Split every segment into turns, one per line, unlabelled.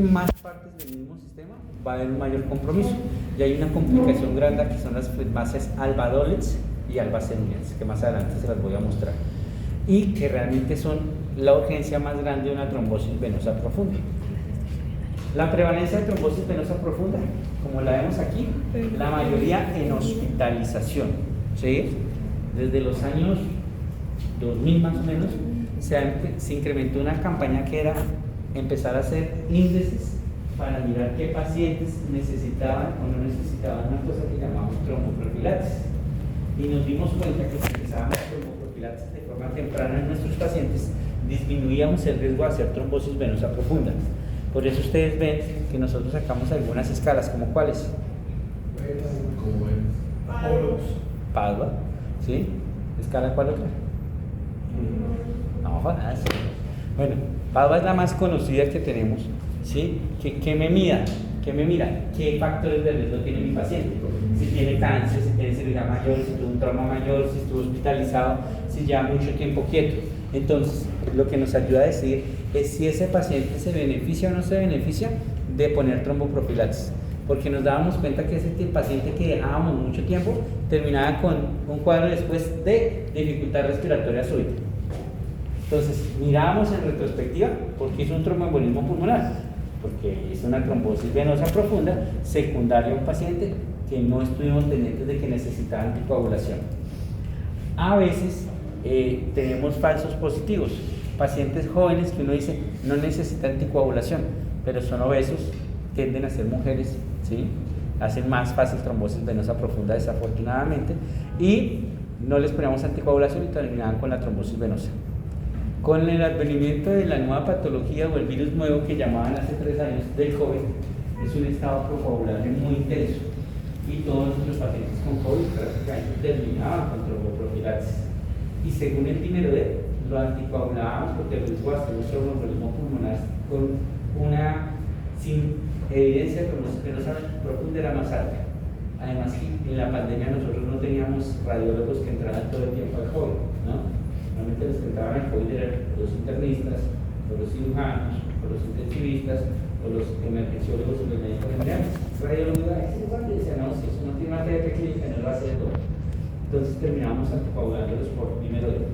más partes del mismo sistema, va a haber un mayor compromiso. Y hay una complicación grande que son las bases alba-Döhlitz y alba-Seniens, que más adelante se las voy a mostrar. Y que realmente son la urgencia más grande de una trombosis venosa profunda. La prevalencia de trombosis venosa profunda, como la vemos aquí, la mayoría en hospitalización. ¿Sí? Desde los años 2000 más o menos, se incrementó una campaña que era empezar a hacer índices para mirar qué pacientes necesitaban o no necesitaban una cosa que llamamos tromboprofilaxis. Y nos dimos cuenta que si empezábamos tromboprofilaxis de forma temprana en nuestros pacientes, disminuíamos el riesgo de hacer trombosis venosa profunda. Por eso ustedes ven que nosotros sacamos algunas escalas, ¿como cuáles? Padua, ¿sí? ¿Escala cuál otra? No, jodas. Bueno, Padua es la más conocida que tenemos, ¿sí? Que me mira, qué factores de riesgo tiene mi paciente. Si tiene cáncer, si tiene severidad mayor, si tuvo un trauma mayor, si estuvo hospitalizado, si lleva mucho tiempo quieto. Entonces, lo que nos ayuda a decidir es si ese paciente se beneficia o no se beneficia de poner tromboprofilaxis. Porque nos dábamos cuenta que ese paciente que dejábamos mucho tiempo terminaba con un cuadro después de dificultad respiratoria súbita. Entonces, mirábamos en retrospectiva porque hizo un tromboembolismo pulmonar, porque hizo una trombosis venosa profunda secundaria a un paciente que no estuvimos pendientes de que necesitaba anticoagulación. A veces tenemos falsos positivos, pacientes jóvenes que uno dice no necesitan anticoagulación, pero son obesos, tienden a ser mujeres, ¿sí? Hacen más fácil trombosis venosa profunda desafortunadamente, y no les poníamos anticoagulación y terminaban con la trombosis venosa. Con el advenimiento de la nueva patología o el virus nuevo que llamaban hace 3 años del COVID, es un estado procoagulable muy intenso y todos nuestros pacientes con COVID prácticamente terminaban con tromboprofilaxis. Y según el Pimerodet, lo anticoagulábamos porque el riesgo de hacer un tromboembolismo pulmonar con una sin evidencia de trombosis venosa profunda era más alta. Además, en la pandemia nosotros no teníamos radiólogos que entraran todo el tiempo al COVID, ¿no? Normalmente los que entraban al COVID eran los internistas, o los cirujanos, o los intensivistas, o los emergenciólogos y los médicos generales. Radiólogos decían, no, si eso no tiene una terapia clínica, no lo va a hacer todo. Entonces terminamos anticoagulándolos por Pimerodet.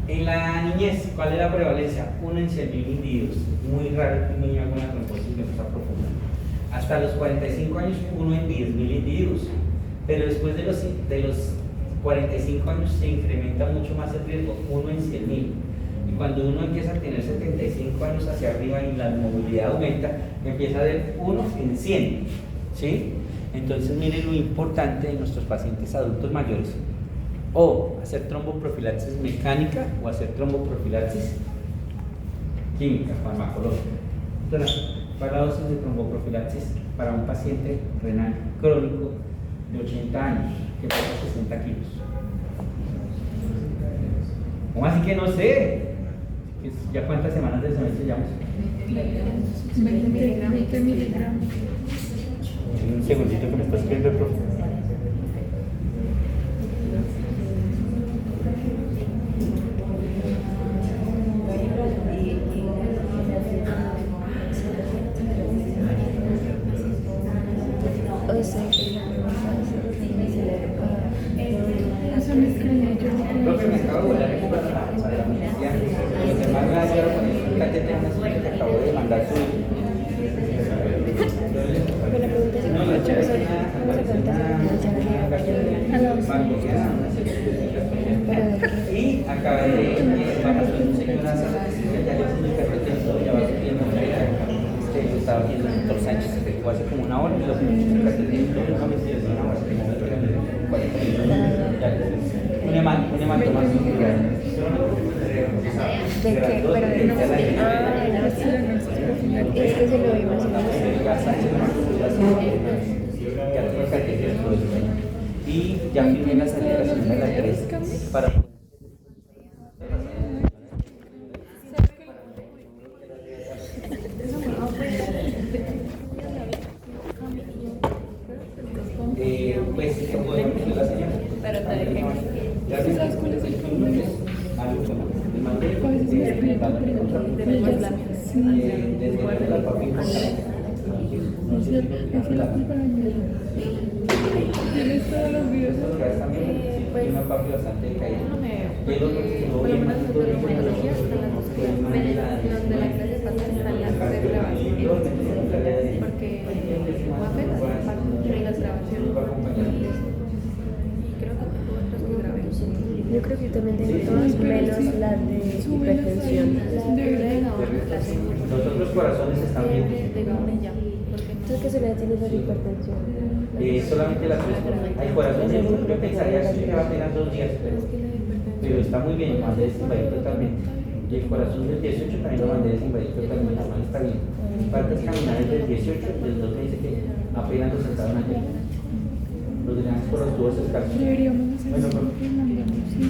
En la niñez, ¿cuál es la prevalencia? 1 en 100.000 individuos. Muy raro que un niño haga una trombosis venosa profunda. Hasta los 45 años, 1 en 10.000 individuos. Pero después de los 45 años se incrementa mucho más el riesgo, 1 en 100.000. Y cuando uno empieza a tener 75 años hacia arriba y la movilidad aumenta, empieza a ser 1 en 100. ¿Sí? Entonces, miren lo importante de nuestros pacientes adultos mayores: o hacer tromboprofilaxis mecánica o hacer tromboprofilaxis química, farmacológica. Entonces, ¿cuál es la dosis de tromboprofilaxis para un paciente renal crónico de 80 años que pesa 60 kilos? ¿Cómo así que no sé? ¿Ya cuántas semanas de semestre llevamos?
20 miligramos.
Un segundito que me está escribiendo el profe.
O sea, eso me extraña, yo no
Profe, me acabo de volar para la universidad. Los demás gracias por el catéter nacional que acabo de mandar su.
pero la pregunta es si no me hecho eso, ¿cómo se
Y acabé de mandar una sala que ya le hice un catéter, ya va subiendo una idea. Lo estaba viendo el doctor Sánchez, que fue hace como 1 hora, y lo que el catéter, no me sigue hace 1 hora, un hematoma.
¿De qué? Pero de no. Es que se lo vimos
y ya firmé la salida de la segunda de la 3 para pues que podemos hacer la señal.
Pero te dejé.
¿Sabes cuál es el turno? El mayor.
¿Cuál es el espíritu?
desde la papilla.
Es la culpa de mi hijo. Tienes todos los videos.
Tiene una papi bastante caída.
Por lo menos en terminología están las dos clases. Los de la clase pasada están las tres grabaciones. Porque Waffle hace parte de las grabaciones. Y creo que tengo otras que grabé.
Yo creo que yo también tengo todas menos la de hipertensión.
Los otros corazones están bien.
¿Tú qué soledad tienes la de hipertensión?
Solamente las tres. Hay corazones, yo pensaría que lleva apenas 2 días, pero está muy bien, mandé desinvadir totalmente. Y el corazón del 18 también lo mandé desinvadir totalmente, normal, está bien. Falta es caminar desde el 18, el doctor dice que apenas lo sentaron ayer. Los demás por los tubos escasos.
Deberíamos hacer
Bueno,
eso que mandamos, sí.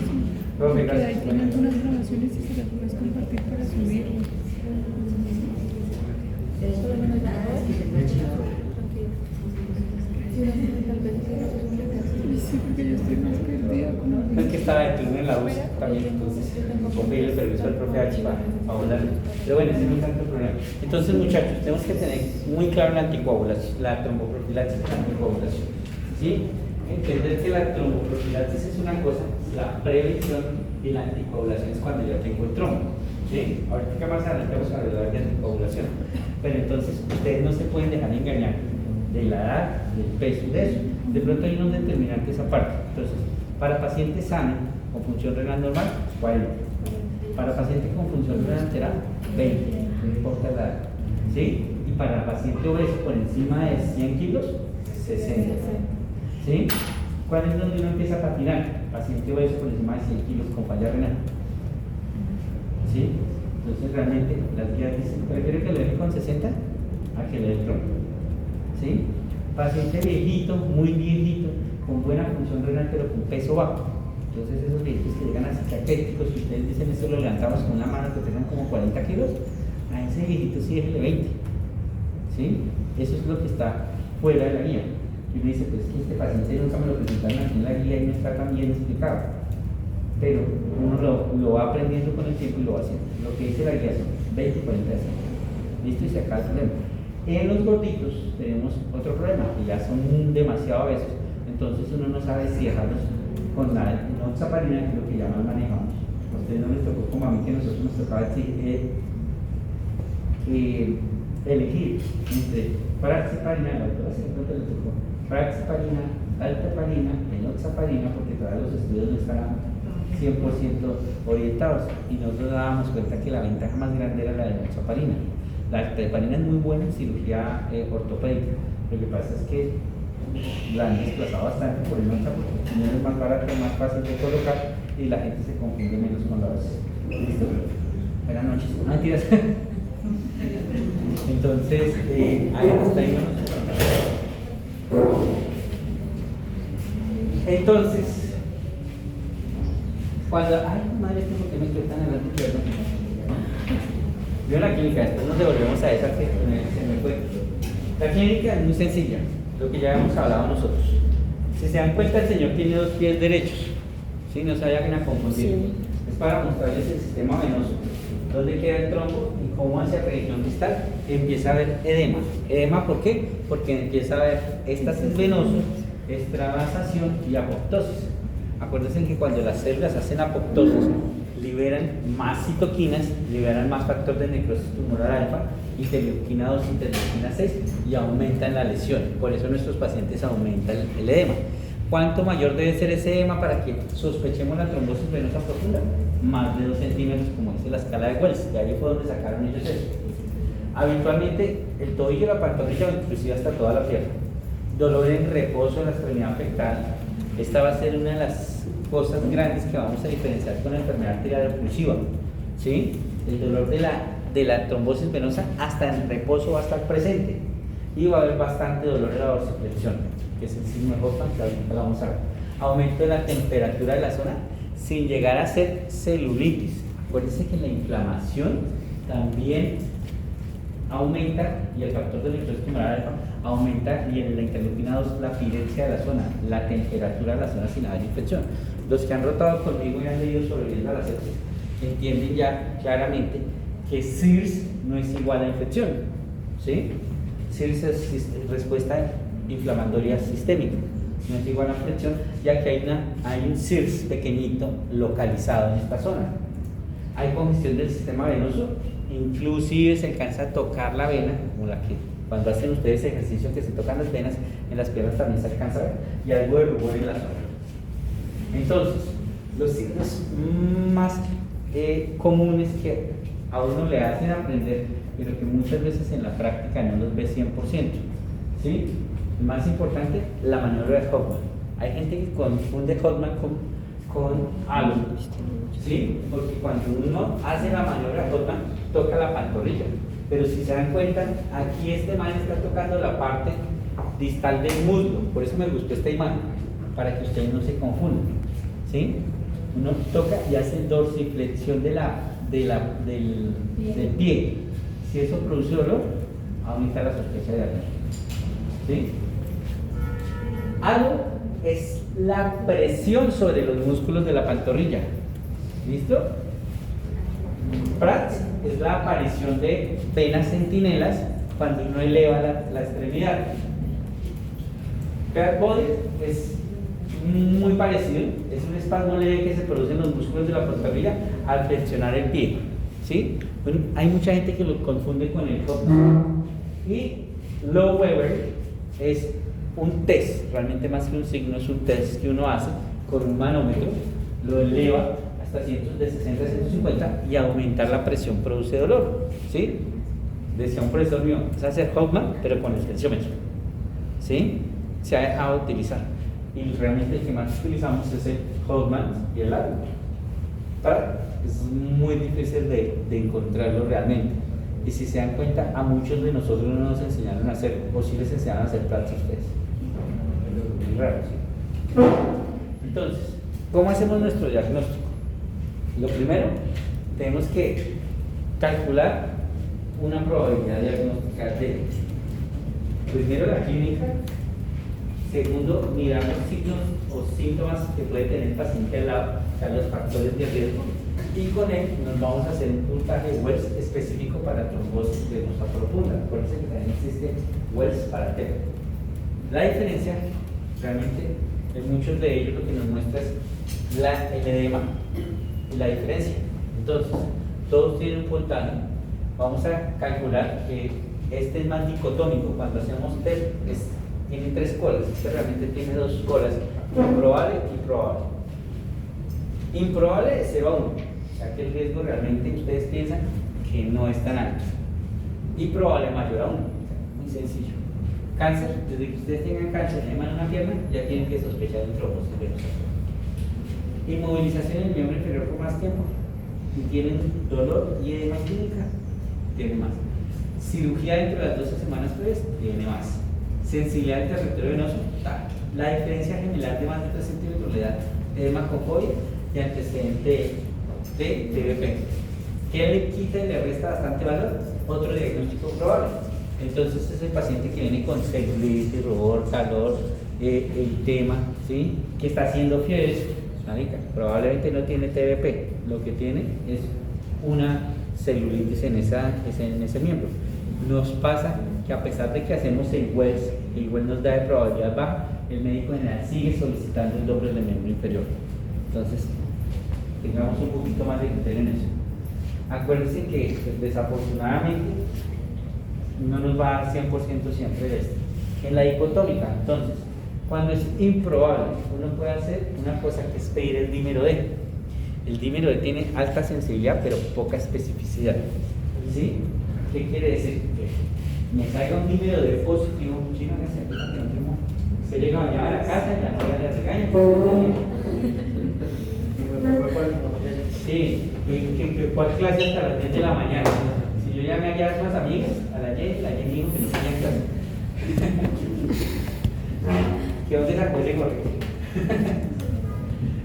profe,
Porque ahí
gracias.
tiene algunas grabaciones y se las puedes compartir para subirlo. Y sí, porque yo estoy más perdida con
Es que estaba de turno en la UCI también, entonces con pedirle permiso al profe H para volarlo. Pero bueno, ese no es tanto problema. Entonces, muchachos, tenemos que tener muy claro la anticoagulación, la tromboprofilaxis y la anticoagulación. ¿Sí? Entender que la tromboprofilaxis es una cosa, la prevención y la anticoagulación es cuando ya tengo el trombo. ¿Sí? Ahorita más adelante vamos a hablar de anticoagulación. Pero entonces, ustedes no se pueden dejar engañar de la edad, del peso y de eso. De pronto hay unos determinantes aparte. Entonces, para paciente sano con función renal normal, 40. Para paciente con función renal alterada, 20. No importa la edad. ¿Sí? Y para paciente obeso por encima de 100 kilos, 60. ¿Sí? ¿Cuál es donde uno empieza a patinar? Paciente obeso por encima de 100 kilos con falla renal. ¿Sí? Entonces realmente las guías dicen, prefiero que lo deje con 60 a que le dé trombo. ¿Sí? Paciente viejito, muy viejito, con buena función renal pero con peso bajo. Entonces esos viejitos que llegan así caquéticos, si ustedes dicen esto lo levantamos con una mano que pesan como 40 kilos, a ese viejito sí déjele 20. ¿Sí? Eso es lo que está fuera de la guía. Y uno dice, pues que este paciente nunca me lo presentaron aquí en la guía y no está tan bien explicado. Pero uno lo va aprendiendo con el tiempo y lo va haciendo. Lo que dice la guía son 20 y 40 de listo, y se acaba el problema. En los gorditos tenemos otro problema, que ya son demasiado obesos. Entonces uno no sabe si dejarlos con la enoxaparina, que es lo que ya más manejamos. A ustedes no les tocó como a mí, que nosotros nos tocaba elegir entre praxeparina, la doctora siempre le tocó praxeparina, alteparina, enoxaparina, porque todavía los estudios no estaban 100% orientados y nosotros dábamos cuenta que la ventaja más grande era la de enoxaparina. La alteparina es muy buena en cirugía ortopédica. Lo que pasa es que la han desplazado bastante por el enoxa porque no es más barato, más fácil de colocar y la gente se confunde menos con la base. ¿Listo? Buenas noches. No mentiras. Entonces, ahí está ahí. Entonces, cuando, ay madre, ¿por qué me quedé tan adelante? Perdón. Yo en la clínica, después nos devolvemos a esa que se me fue. La clínica es muy sencilla, lo que ya hemos hablado nosotros. Si se dan cuenta, el señor tiene 2 pies derechos, ¿sí? No se vayan a confundir.
Sí.
Es para mostrarles el sistema venoso, dónde queda el trombo y cómo hacia región distal empieza a haber edema. ¿Edema por qué? Porque empieza a haber éstasis venoso, extravasación y apoptosis. Acuérdense que cuando las células hacen apoptosis, liberan más citoquinas, liberan más factor de necrosis tumoral alfa, interleuquina 2, interleuquina 6 y aumentan la lesión. Por eso nuestros pacientes aumentan el edema. ¿Cuánto mayor debe ser ese edema para que sospechemos la trombosis venosa profunda? Más de 2 centímetros, como dice la escala de Wells, de ahí fue donde sacaron ellos eso. Habitualmente el tobillo, la pantorrilla, inclusive hasta toda la pierna. Dolor en reposo en la extremidad afectada. Esta va a ser una de las cosas grandes que vamos a diferenciar con la enfermedad arterial oclusiva. ¿Sí? El dolor de la trombosis venosa hasta en reposo va a estar presente y va a haber bastante dolor de la dorsiflexión, que es el signo de Hoffman, que ahorita lo vamos a ver. Aumento de la temperatura de la zona sin llegar a ser celulitis. Acuérdense que la inflamación también aumenta y el factor de necrosis tumoral alfa aumenta y en la interleuquina 2 la pirencia de la zona, la temperatura de la zona sin haber infección. Los que han rotado conmigo y han leído sobre a la sepsis entienden ya claramente que SIRS no es igual a infección, ¿sí? SIRS es respuesta inflamatoria sistémica, no es igual a infección, ya que hay un SIRS pequeñito localizado en esta zona. Hay congestión del sistema venoso, inclusive se alcanza a tocar la vena, como la que cuando hacen ustedes ejercicio que se tocan las venas, en las piernas también se alcanza a ver, y algo de rubor en la zona. Entonces, los signos más comunes que a uno le hacen aprender, pero que muchas veces en la práctica no los ve 100%, ¿sí? El más importante, la maniobra de Hoffman. Hay gente que confunde Hoffman con algo, ¿sí? Porque cuando uno hace la maniobra de Hoffman, toca la pantorrilla. Pero si se dan cuenta, aquí este man está tocando la parte distal del muslo. Por eso me gustó esta imagen, para que ustedes no se confundan, ¿sí? Uno toca y hace dorsiflexión del pie. Si eso produce dolor, aumenta la sospecha de alergia, ¿sí? Algo es la presión sobre los músculos de la pantorrilla. ¿Listo? Prats es la aparición de venas centinelas cuando uno eleva la extremidad. Crack body es muy parecido, es un espasmo leve que se produce en los músculos de la pantorrilla al flexionar el pie, ¿sí? Bueno, hay mucha gente que lo confunde con el Hoffman. Y Low Weber es un test, realmente más que un signo, es un test que uno hace con un manómetro, lo eleva hasta cientos de 60 a 150 y aumentar la presión produce dolor, ¿sí? Decía un profesor mío, es hacer Hoffman pero con el tensiómetro, ¿sí? Se ha dejado de utilizar y realmente el que más utilizamos es el Hoffman y el largo. Es muy difícil de encontrarlo realmente, y si se dan cuenta, a muchos de nosotros no nos enseñaron a hacerlo, o si les enseñaron a hacer Prats ustedes. Es raro, ¿sí? Entonces, ¿cómo hacemos nuestro diagnóstico? Lo primero, tenemos que calcular una probabilidad diagnóstica de, primero, la clínica. Segundo, miramos signos o síntomas que puede tener el paciente al lado, o sea, los factores de riesgo, y con él nos vamos a hacer un puntaje Wells específico para trombosis venosa profunda. Acuérdense que también existe Wells para TEP. La diferencia, realmente, en muchos de ellos lo que nos muestra es el edema y la diferencia. Entonces, todos tienen un puntaje. Vamos a calcular que este es más dicotómico. Cuando hacemos TEP, tiene 3 colas, este realmente tiene 2 colas, improbable y probable. Improbable es 0 a 1, o sea que el riesgo realmente ustedes piensan que no es tan alto. Y probable mayor a 1, o sea, muy sencillo. Cáncer, desde que ustedes tengan cáncer en una pierna, ya tienen que sospechar de trombosis venosa. Inmovilización en el miembro inferior por más tiempo, y tienen dolor y edema clínica, tiene más. Cirugía dentro de las 12 semanas previas, tiene más. Sensibilidad del territorio venoso, tal. La diferencia general de más de 3 centímetros le da edema cocoide y antecedente de TBP. ¿Qué le quita y le resta bastante valor? Otro diagnóstico probable. Entonces es el paciente que viene con celulitis, rubor, calor, edema, ¿sí? Que está haciendo fiebre, probablemente no tiene TBP, lo que tiene es una celulitis en ese miembro. Nos pasa que a pesar de que hacemos el Wells nos da de probabilidad baja, el médico general sigue solicitando el doble del miembro inferior. Entonces, tengamos un poquito más de criterio en eso. Acuérdense que desafortunadamente no nos va a dar 100% siempre de esto. En la dicotómica, entonces, cuando es improbable, uno puede hacer una cosa que es pedir el dímero D. El dímero D tiene alta sensibilidad pero poca especificidad, ¿sí? ¿Qué quiere decir? Que me salga un dímero D positivo, chino que se llega mañana a la casa y la novia le regaña. Sí, ¿cuál clase hasta las 10 de la mañana? Si yo llamé allá a unas amigas, a la J dijo que no tenía clase. ¿Que dónde sacó ese correo?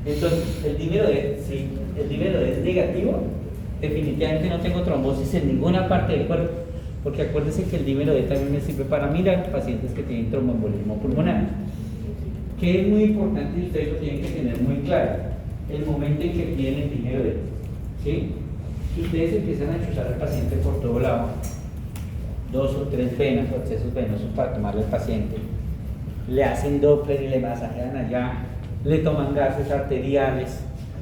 Entonces, el dímero D, si el dímero D es negativo, definitivamente no tengo trombosis en ninguna parte del cuerpo, porque acuérdense que el dímero D también me sirve para mirar pacientes que tienen tromboembolismo pulmonar, que es muy importante y ustedes lo tienen que tener muy claro, el momento en que piden el dímero D, ¿sí? Si ustedes empiezan a chuzar al paciente por todo lado, 2 o 3 venas o accesos venosos para tomarle al paciente, le hacen Doppler y le masajean allá, le toman gases arteriales,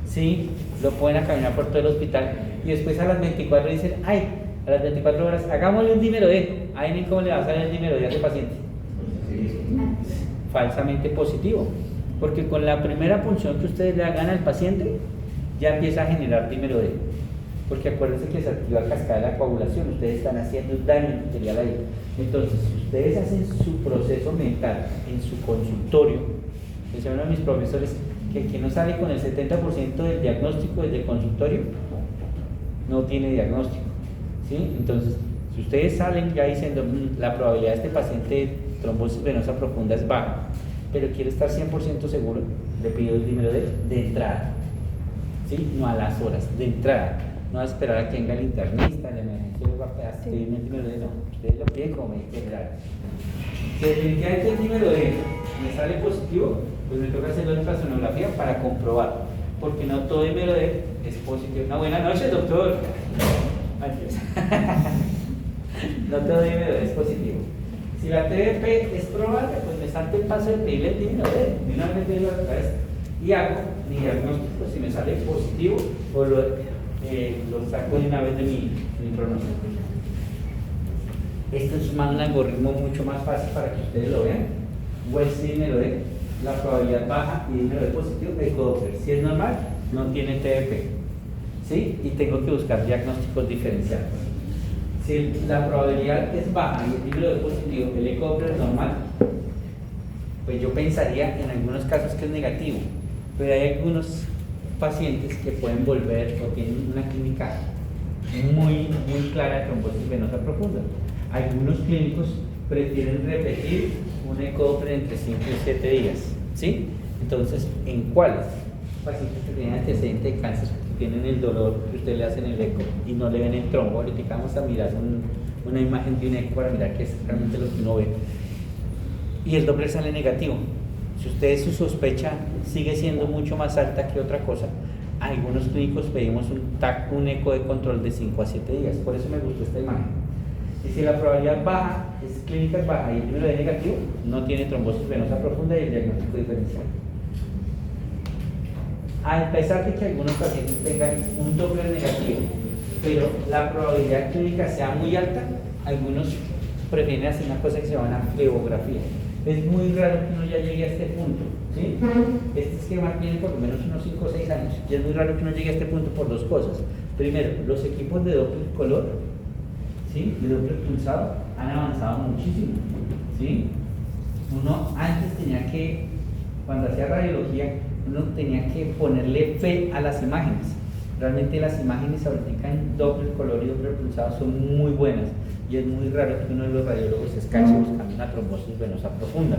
¿sí? Lo pueden a caminar por todo el hospital y después a las 24 dicen, ay, a las 24 horas, hagámosle un dímero D. Ahí ven cómo le va a salir el dímero D a ese paciente. Falsamente positivo, porque con la primera punción que ustedes le hagan al paciente, ya empieza a generar dímero D. Porque acuérdense que se activa cascada de la coagulación, ustedes están haciendo daño arterial ahí. Entonces, si ustedes hacen su proceso mental en su consultorio, decía uno de mis profesores que el que no sale con el 70% del diagnóstico desde el consultorio, no tiene diagnóstico, ¿sí? Entonces, si ustedes salen ya diciendo la probabilidad de este paciente de trombosis venosa profunda es baja, pero quiere estar 100% seguro, le pido el dímero de entrada, ¿sí? No a las horas, de entrada. No a esperar a que venga el internista, la emergencia les va a pedirme el dímero D, no. Ustedes lo piden como médico general. Si definitivamente el dímero D me sale positivo, pues me toca hacer la ultrasonografía para comprobar, porque no todo dímero D es positivo. Una buena noche, doctor. Adiós. No todo dímero D es positivo. Si la TDP es probable, pues me salto el paso de pedirle el dímero D. De una vez pido la cabeza y hago mi diagnóstico. Si me sale positivo, pues lo saco de una vez de mi pronóstico. Este es un algoritmo mucho más fácil para que ustedes lo vean. Wells dímero D, la probabilidad baja y dímero D positivo, eco-Doppler. Si es normal, no tiene TDP, ¿sí? Y tengo que buscar diagnósticos diferenciados. Si la probabilidad es baja y el dímero D positivo, el eco-Doppler es normal, pues yo pensaría en algunos casos que es negativo, pero hay algunos pacientes que pueden volver o tienen una clínica muy clara de trombosis venosa profunda. Algunos clínicos prefieren repetir un eco-Doppler entre 5 y 7 días, ¿sí? Entonces, ¿en cuáles? Pacientes que tienen antecedente de cáncer, que tienen el dolor que usted le hacen el eco y no le ven el trombo. Ahorita vamos a mirar una imagen de un eco para mirar qué es realmente lo que uno ve. Y el Doppler sale negativo. Si ustedes su sospecha sigue siendo mucho más alta que otra cosa, algunos clínicos pedimos un eco de control de 5 a 7 días. Por eso me gustó esta imagen. Y si la probabilidad baja, es clínica baja y el dímero D negativo, no tiene trombosis venosa profunda y el diagnóstico diferencial. A pesar de que algunos pacientes tengan un Doppler negativo, pero la probabilidad clínica sea muy alta, algunos prefieren hacer una cosa que se llama una flebografía. Es muy raro que uno ya llegue a este punto, ¿sí? Este esquema tiene por lo menos unos 5 o 6 años y es muy raro que uno llegue a este punto por dos cosas. Primero, los equipos de Doppler color, ¿sí? De Doppler pulsado han avanzado muchísimo, ¿sí? Uno antes tenía que, cuando hacía radiología, uno tenía que ponerle fe a las imágenes. Realmente las imágenes ahorita en Doppler color y Doppler pulsado son muy buenas y es muy raro que uno de los radiólogos se escache buscando una trombosis venosa profunda.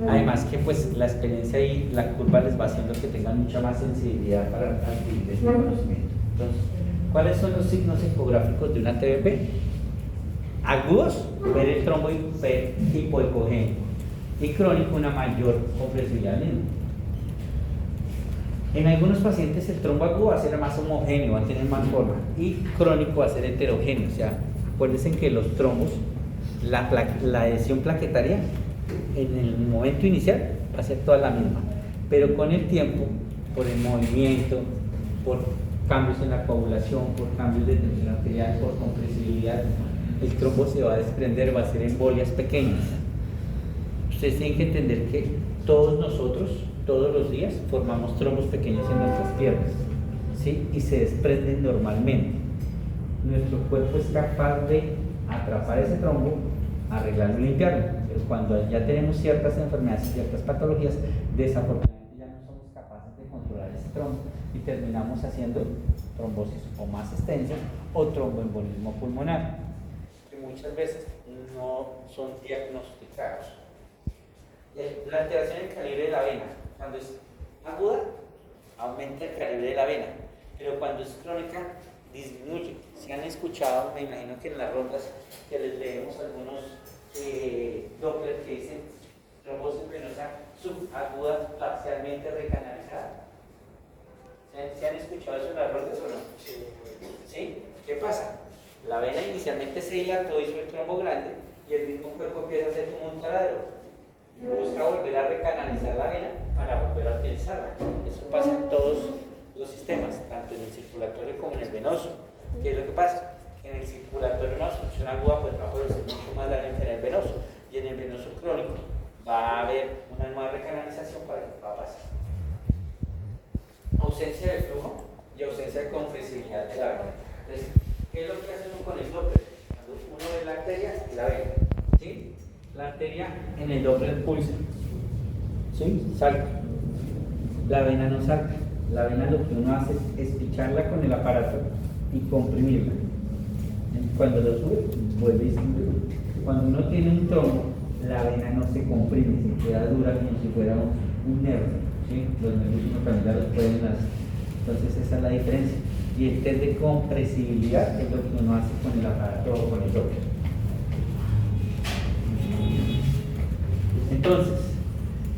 Además que pues la experiencia y la curva les va haciendo que tengan mucha más sensibilidad para adquirir este conocimiento. Entonces, ¿cuáles son los signos ecográficos de una TBP? Agudos, ver el trombo hipoecogénico, y crónico, una mayor compresibilidad lineal. En algunos pacientes el trombo agudo va a ser más homogéneo, va a tener más forma, y crónico va a ser heterogéneo. O sea, acuérdense que los trombos, la adhesión plaquetaria en el momento inicial va a ser toda la misma, pero con el tiempo, por el movimiento, por cambios en la coagulación, por cambios de tensión arterial, por compresibilidad, el trombo se va a desprender, va a ser embolias pequeñas. Ustedes tienen que entender que todos nosotros, todos los días, formamos trombos pequeños en nuestras piernas, ¿sí? Y se desprenden normalmente. Nuestro cuerpo es capaz de atrapar ese trombo, arreglarlo y limpiarlo, pero cuando ya tenemos ciertas enfermedades, ciertas patologías, desafortunadamente ya no somos capaces de controlar ese trombo y terminamos haciendo trombosis o más extensas o tromboembolismo pulmonar, que muchas veces no son diagnosticados. La alteración del calibre de la vena, cuando es aguda, aumenta el calibre de la vena, pero cuando es crónica, disminuye. Si han escuchado, me imagino que en las rondas que les leemos algunos Doppler que dicen trombosis venosa subaguda parcialmente recanalizada. ¿Se han escuchado eso en las rondas o no? Sí. ¿Sí? inicialmente se dilató, hizo el trombo grande y el mismo cuerpo empieza a hacer como un taladro. Busca volver a recanalizar la vena para volver a utilizarla. Eso pasa en todos los sistemas, tanto en el circulatorio como en el venoso. ¿Qué es lo que pasa? En el circulatorio una obstrucción aguda pues va a producir mucho más daño que en el venoso, y en el venoso crónico va a haber una nueva recanalización para que va a pasar. Ausencia de flujo y ausencia de compresibilidad de la vena. Entonces, ¿qué es lo que hace uno con el Doppler? Cuando uno ve la arteria y la vena, ¿sí? La arteria en el Doppler pulsa, ¿sí? Salta. La vena no salta. La vena lo que uno hace es picharla con el aparato y comprimirla. Cuando lo sube, vuelve y se comprime. Cuando uno tiene un trombo, la vena no se comprime, se queda dura como si fuera un nervio, ¿sí? Los nervios uno también los pueden hacer. Entonces esa es la diferencia. Y el test de compresibilidad es lo que uno hace con el aparato o con el Doppler. Entonces,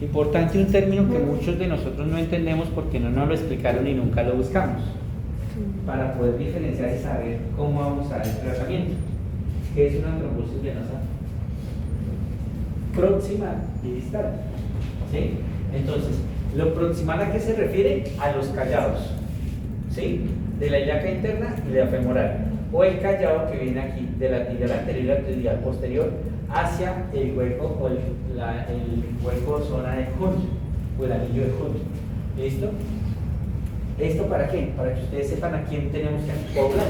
importante un término que muchos de nosotros no entendemos porque no nos lo explicaron y nunca lo buscamos, para poder diferenciar y saber cómo vamos a dar el tratamiento. ¿Qué es una trombosis venosa? Proximal y distal, ¿sí? Entonces, lo proximal, ¿a qué se refiere? A los callados, ¿sí? De la ilíaca interna y de la femoral, o el callado que viene aquí de la tibial anterior y la tibial posterior hacia el hueco o el hueco zona de Hunt o el anillo de Hunt. ¿Listo? ¿Esto para qué? Para que ustedes sepan a quién tenemos que anticoagular.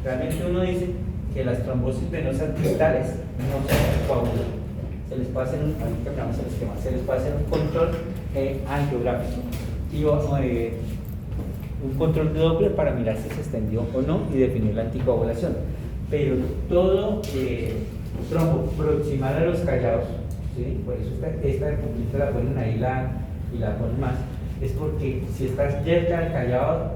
Realmente uno dice que las trombosis venosas distales no se anticoagulan. Se les puede hacer un control angiográfico y un control de Doppler para mirar si se extendió o no y definir la anticoagulación. Pero todo trombo proximal a los callados, ¿sí? Por eso esta la ponen ahí y la ponen más, es porque si estás cerca del callado,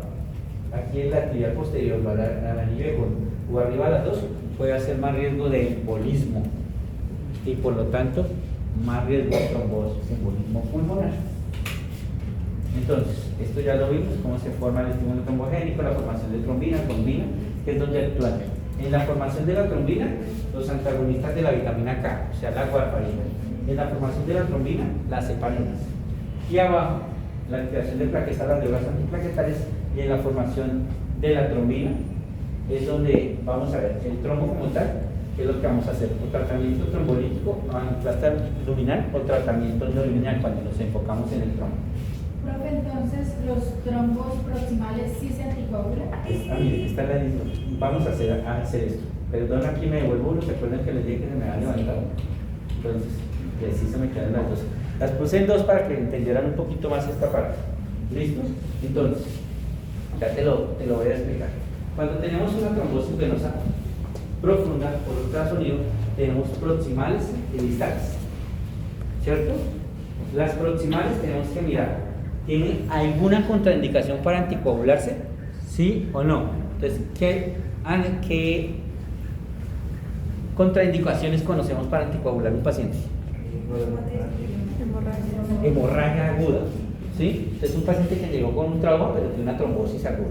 aquí en la tibial posterior o al anillo de Hunt o arriba a las dos, puede hacer más riesgo de embolismo y por lo tanto más riesgo de trombosis, embolismo pulmonar. Entonces, esto ya lo vimos, cómo se forma el estímulo trombogénico, la formación de trombina, que es donde actúan. En la formación de la trombina, los antagonistas de la vitamina K, o sea, la warfarina. En la formación de la trombina, las heparinas. Y abajo, la activación de plaquetas, las deudas antiplaquetarias, y en la formación de la trombina, es donde vamos a ver el trombo como tal, que es lo que vamos a hacer, o tratamiento trombolítico, angioplastia luminal, o tratamiento no luminal, cuando nos enfocamos en el trombo.
Profe, entonces, ¿los trombos proximales sí se anticoagulan?
Mire, esta es la decisión. Vamos a hacer esto. Perdón, aquí me devuelvo uno. ¿Recuerdan que les dije que se me había levantado? Entonces, y así se me quedan las dos. Las puse en dos para que entendieran un poquito más esta parte. ¿Listo? Entonces, ya te lo voy a explicar. Cuando tenemos una trombosis venosa profunda, por ultrasonido, tenemos proximales y distales. ¿Cierto? Las proximales tenemos que mirar. ¿Tiene alguna contraindicación para anticoagularse? ¿Sí o no? Entonces, ¿qué contraindicaciones conocemos para anticoagular un paciente? Hemorragia aguda, ¿sí? Es un paciente que llegó con un trauma pero tiene una trombosis aguda,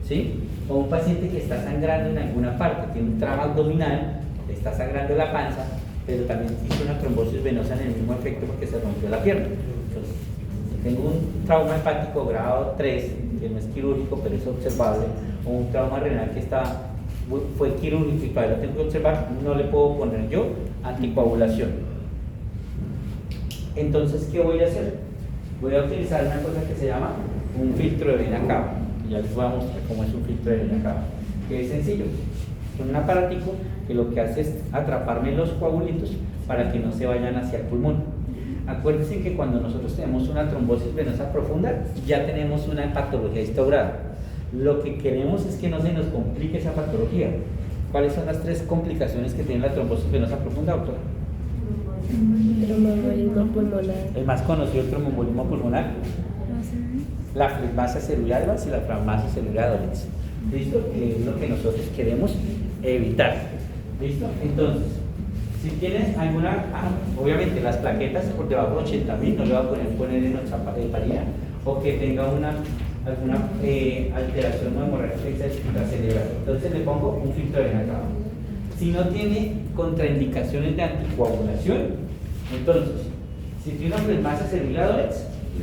¿sí? O un paciente que está sangrando en alguna parte, tiene un trauma abdominal, le está sangrando la panza, pero también hizo una trombosis venosa en el mismo efecto porque se rompió la pierna. Entonces, si tengo un trauma hepático grado 3, que no es quirúrgico pero es observable, o un trauma renal que fue quirúrgico y todavía lo tengo que observar, no le puedo poner yo anticoagulación. Entonces, ¿qué voy a hacer? Voy a utilizar una cosa que se llama un filtro de vena cava. Ya les voy a mostrar cómo es un filtro de vena cava, que es sencillo. Es un aparatico que lo que hace es atraparme los coagulitos para que no se vayan hacia el pulmón. Acuérdense que cuando nosotros tenemos una trombosis venosa profunda, ya tenemos una patología instaurada. Lo que queremos es que no se nos complique esa patología. ¿Cuáles son las 3 complicaciones que tiene la trombosis venosa profunda, doctora?
Tromboembolismo pulmonar.
El más conocido, el tromboembolismo pulmonar, la flegmasia celular y la traumasia celular dolens. ¿Listo? Que es lo que nosotros queremos evitar. ¿Listo? Entonces, si tienes alguna, obviamente las plaquetas por debajo de 80.000 no le voy a poner en nuestra heparía, o que tenga alguna alteración o hemorragia intracerebral. Entonces le pongo un filtro de vena cava. si no tiene contraindicaciones de anticoagulación, entonces, si tiene una plasmasa celular,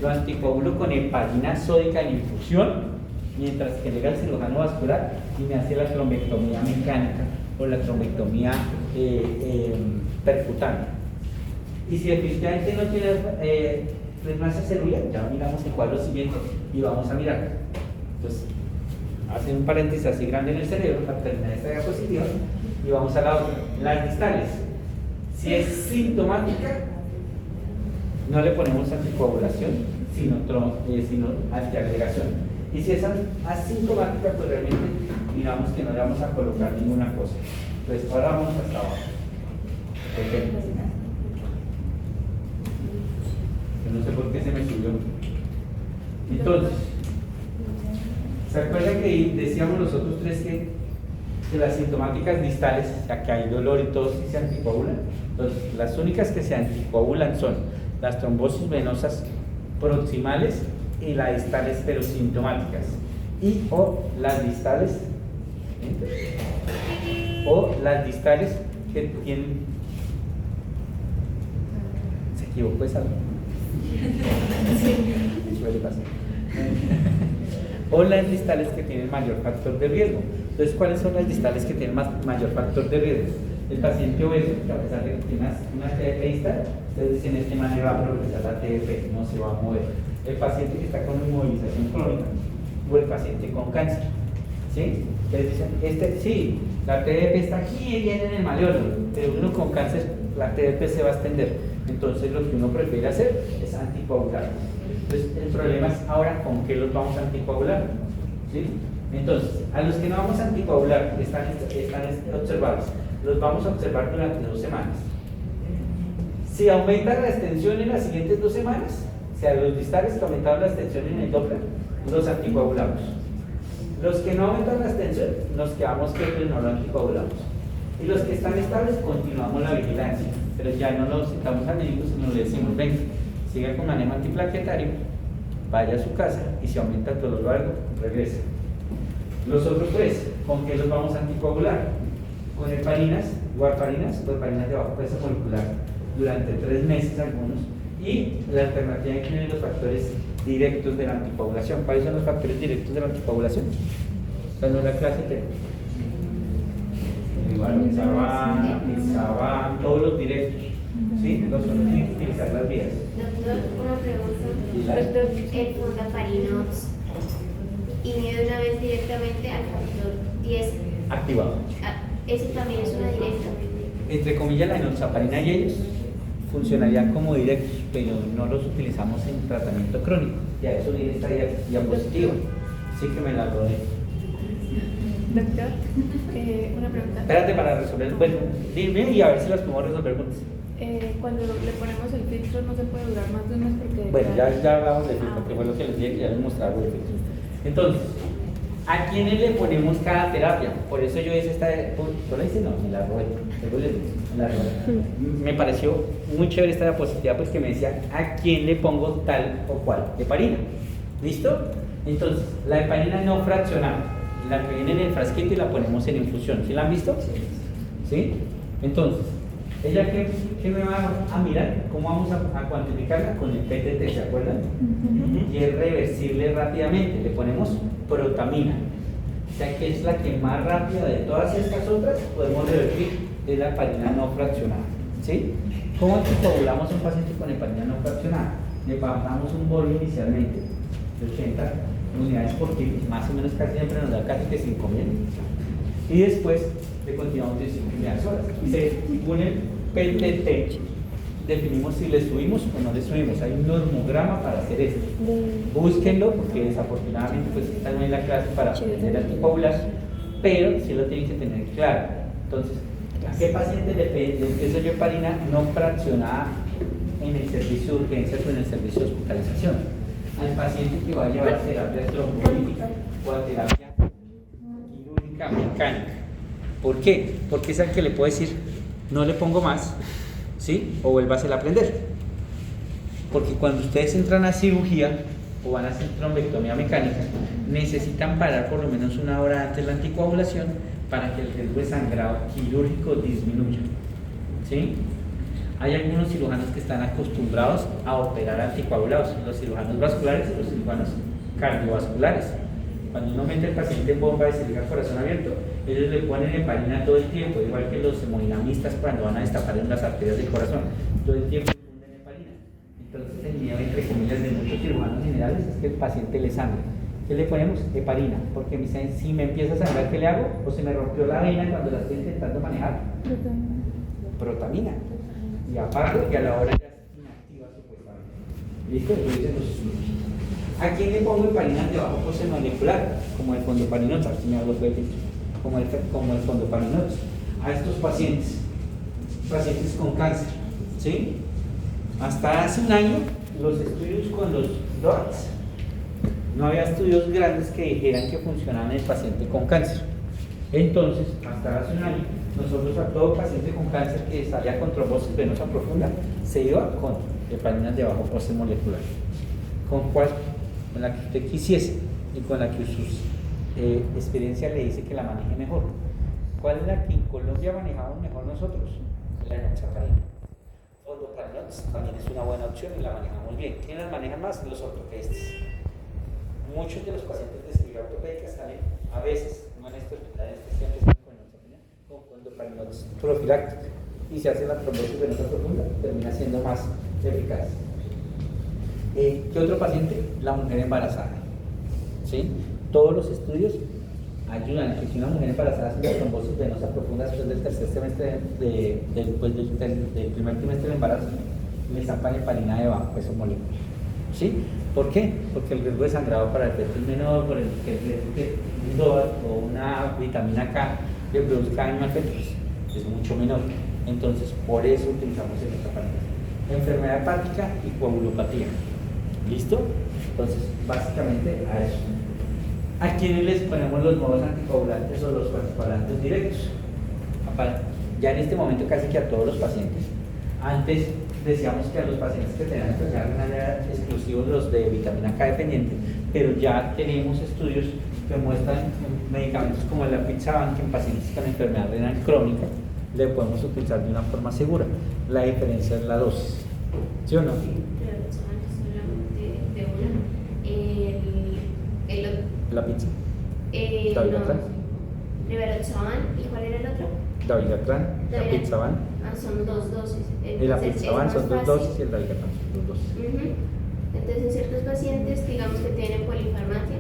lo anticoagulo con heparina sódica en infusión, mientras que llega el cirujano vascular y me hace la trombectomía mecánica o la trombectomía percutánea. Y si definitivamente no tiene plasmasa celular, ya miramos el cuadro siguiente y vamos a mirar. Entonces, hacen un paréntesis así grande en el cerebro para terminar esta diapositiva y vamos a la otra, las distales. Si es sintomática, no le ponemos anticoagulación, sino antiagregación. Y si es asintomática, pues realmente miramos que no le vamos a colocar ninguna cosa. Entonces, ahora vamos hasta abajo. Perfecto. Yo no sé por qué se me subió. Entonces, ¿se acuerdan que decíamos los otros tres que las sintomáticas distales, o sea, que hay dolor y todo, sí se anticoagulan? Entonces, las únicas que se anticoagulan son las trombosis venosas proximales y las distales pero sintomáticas, y o las distales que tienen, se equivocó esa, suele pasar, o las distales que tienen mayor factor de riesgo. Entonces, ¿cuáles son las distales que tienen mayor factor de riesgo? El paciente obeso, que a pesar de que tiene una TDP distal, ustedes dicen, este man le va a progresar la TDP, no se va a mover. El paciente que está con inmovilización crónica o el paciente con cáncer, ¿sí? Ustedes dicen, sí, la TDP está aquí y viene en el maleolo, pero uno con cáncer, la TDP se va a extender. Entonces, lo que uno prefiere hacer es anticoagular. Entonces, el problema es ahora con qué los vamos a anticoagular, ¿sí? Entonces, a los que no vamos a anticoagular, están observados, los vamos a observar durante 2 semanas. Si aumenta la extensión en las siguientes 2 semanas, o sea, los distales que aumentaron la extensión en el Doppler, los anticoagulamos. Los que no aumentan la extensión, nos quedamos quietos y no lo anticoagulamos. Y los que están estables, continuamos la vigilancia, pero ya no nos citamos al médico, sino le decimos, venga, siga con manejo antiplaquetario, vaya a su casa y si aumenta el dolor o algo, regresa. Los otros tres, ¿con qué los vamos a anticoagular? Con heparinas, warfarinas o heparinas de bajo peso molecular durante 3 meses algunos, y la alternativa incluye los factores directos de la anticoagulación. ¿Cuáles son los factores directos de la anticoagulación? Esta no es la clase, pero Saban, todos los directos, ¿sí? Los son tienen que utilizar las vías.
Doctor, una pregunta. El fungaparinos inhibe una vez directamente al factor 10
activado.
Eso también es una directa.
Entre comillas, la enoxaparina y ellos funcionarían como directos, pero no los utilizamos en tratamiento crónico. Ya eso viene esta diapositiva. Sí que me la rodé.
Doctor, una pregunta.
Espérate para resolver. Bueno, dime y a ver si las podemos resolver juntos.
Cuando le ponemos el filtro no se puede durar más de un mes porque...
Bueno, ya hablamos del filtro, que fue lo que les dije, que ya les mostraba el filtro. Entonces, ¿a quiénes le ponemos cada terapia? Por eso yo hice esta... ¿Tú la hice? No, me la robé. Me pareció muy chévere esta diapositiva, pues que me decía ¿a quién le pongo tal o cual heparina? ¿Listo? Entonces, la heparina no fraccionada, la que viene en el frasquito y la ponemos en infusión. ¿Sí la han visto? ¿Sí? Entonces, ¿ella qué me va a mirar? ¿Cómo vamos a cuantificarla? Con el PTT, ¿se acuerdan? Y es reversible rápidamente. Le ponemos protamina. O sea que es la que más rápida de todas estas otras podemos revertir, es la heparina no fraccionada. ¿Sí? ¿Cómo anticoagulamos a un paciente con heparina no fraccionada? Le bajamos un bolo inicialmente de 80 unidades por kilo, más o menos casi siempre nos da casi que 5.000, y después le continuamos de 5 unidades horas. Y según el PTT definimos si le subimos o no le subimos. Hay un normograma para hacer esto. Búsquenlo porque desafortunadamente pues esta no es la clase para aprender a anticoagular, pero sí lo tienen que tener claro. Entonces, ¿a qué paciente le empiezo yo heparina no fraccionada en el servicio de urgencias o en el servicio de hospitalización? Al paciente que va a llevar terapia trombolítica o a terapia quirúrgica mecánica. ¿Por qué? Porque es al que le puedo decir, no le pongo más, ¿sí? O vuélvasela a aprender. Porque cuando ustedes entran a cirugía o van a hacer trombectomía mecánica, necesitan parar por lo menos 1 hora antes la anticoagulación para que el riesgo de sangrado quirúrgico disminuya. ¿Sí? Hay algunos cirujanos que están acostumbrados a operar anticoagulados, los cirujanos vasculares y los cirujanos cardiovasculares. Cuando uno mete al paciente en bomba de cilindro corazón abierto, ellos le ponen heparina todo el tiempo, igual que los hemodinamistas cuando van a destapar en las arterias del corazón, todo el tiempo ponen heparina. Entonces el miedo, entre comillas, de muchos cirujanos generales es que el paciente le sangre. ¿Qué le ponemos? Heparina, porque me dicen, si me empieza a sangrar, ¿qué le hago? O se me rompió la vena cuando la estoy intentando manejar. Protamina. Y apago y a la hora ya se inactiva supuestamente. ¿Listo? Eso dicen los estudios. ¿A quién le pongo heparina de bajo coste molecular? Como el fondoparinol, como el fondoparinol. A estos pacientes con cáncer. ¿Sí? Hasta hace un año, los estudios con los DOACs, no había estudios grandes que dijeran que funcionaban en el paciente con cáncer. Entonces, hasta hace un año, nosotros a todo paciente con cáncer que salía con trombosis venosa profunda, se iba con heparinas de bajo coste molecular. ¿Con cuál? Con la que usted quisiese y con la que su experiencia le dice que la maneje mejor. ¿Cuál es la que en Colombia manejamos mejor nosotros? La enoxaparina. Fondoparinol también es una buena opción y la manejamos bien. ¿Quién las maneja más? Los ortopedistas. Muchos de los pacientes de cirugía ortopédica salen a veces, no en este hospital, en este centro, con fondoparinol profiláctica y se hace la trombosis venosa profunda, termina siendo más eficaz. ¿Qué otro paciente? La mujer embarazada. ¿Sí? Todos los estudios ayudan a que si una mujer embarazada hace una trombosis venosa profunda después del tercer semestre, después del primer trimestre del embarazo, le zampan heparina de bajo peso molecular. ¿Sí? ¿Por qué? Porque el riesgo de sangrado para el feto es menor, por el que un DOAC o una vitamina K le produzca daño al feto es mucho menor. Entonces, por eso utilizamos enoxaparina. Enfermedad hepática y coagulopatía. ¿Listo? Entonces, básicamente a eso. ¿A quiénes les ponemos los nuevos anticoagulantes o los anticoagulantes directos? Ya en este momento casi que a todos los pacientes. Antes decíamos que a los pacientes que tenían enfermedad renal eran exclusivos los de vitamina K dependiente, pero ya tenemos estudios que muestran medicamentos como el apixaban, que en pacientes con enfermedad renal crónica le podemos utilizar de una forma segura. La diferencia es la dosis. ¿Sí o no? La pizza. Dabigatran.
Rivaroxaban, ¿y cuál era el otro?
Dabigatran, la Apixaban.
Son 2 dosis.
El Apixaban son 2 dosis y el Dabigatran son 2 dosis.
Entonces, en ciertos pacientes, digamos que tienen polifarmacia,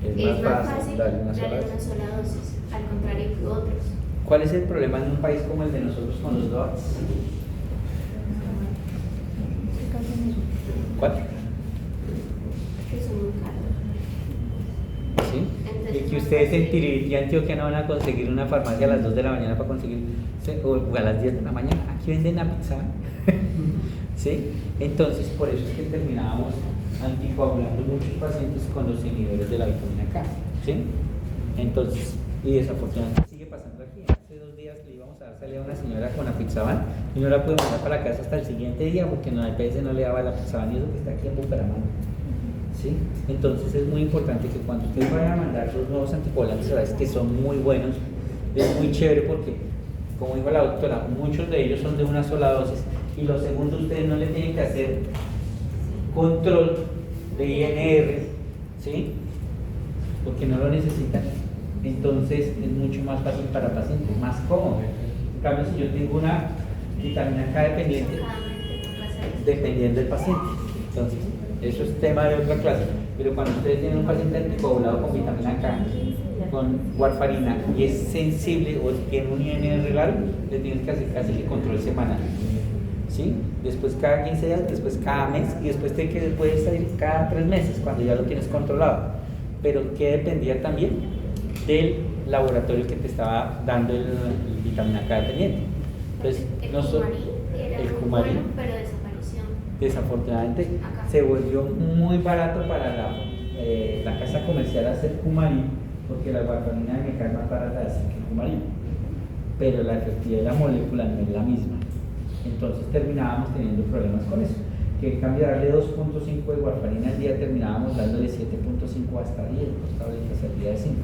Es más fácil
darle una sola dosis, al contrario que otros.
¿Cuál es el problema en un país como el de nosotros con los DOACs? ¿Cuál?
Que son muy caros.
¿Sí?
Entonces,
Y que ustedes en Tiribití, Antioquia, no van a conseguir una farmacia a las 2 de la mañana para conseguir, o a las 10 de la mañana. Aquí venden Apixaban. ¿Sí? Entonces, por eso es que terminábamos anticoagulando muchos pacientes con los inhibidores de la vitamina K. ¿Sí? Entonces, y desafortunadamente sigue pasando aquí. Hace 2 días le íbamos a dar salida a una señora con Apixaban y no la pude mandar para la casa hasta el siguiente día porque no, el PS no le daba la Apixaban y eso que está aquí en Bucaramanga. ¿Sí? Entonces es muy importante que cuando ustedes vayan a mandar los nuevos anticoagulantes, sabes que son muy buenos, es muy chévere porque, como dijo la doctora, muchos de ellos son de una sola dosis y lo segundo, ustedes no le tienen que hacer control de INR, ¿sí? Porque no lo necesitan. Entonces es mucho más fácil para el paciente, más cómodo. En cambio, si yo tengo una vitamina K dependiente, dependiendo del paciente, entonces eso es tema de otra clase. Pero cuando ustedes tienen un paciente anticoagulado con vitamina K, con warfarina, y es sensible o tiene un INR raro, le tienes que hacer casi que control semanal. ¿Sí? Después cada 15 días, después cada mes, y después puede salir cada 3 meses cuando ya lo tienes controlado. Pero que dependía también del laboratorio que te estaba dando el vitamina K dependiente. Entonces, el Cumarín,
pero desapareció.
Desafortunadamente se volvió muy barato para la casa comercial hacer Cumarín, porque la warfarina de Meca es más barata de hacer que Cumarín, pero la efectividad de la molécula no es la misma. Entonces terminábamos teniendo problemas con eso, que en cambio de darle 2.5 de warfarina al día terminábamos dándole 7.5 hasta 10, dos tabletas al día de 5.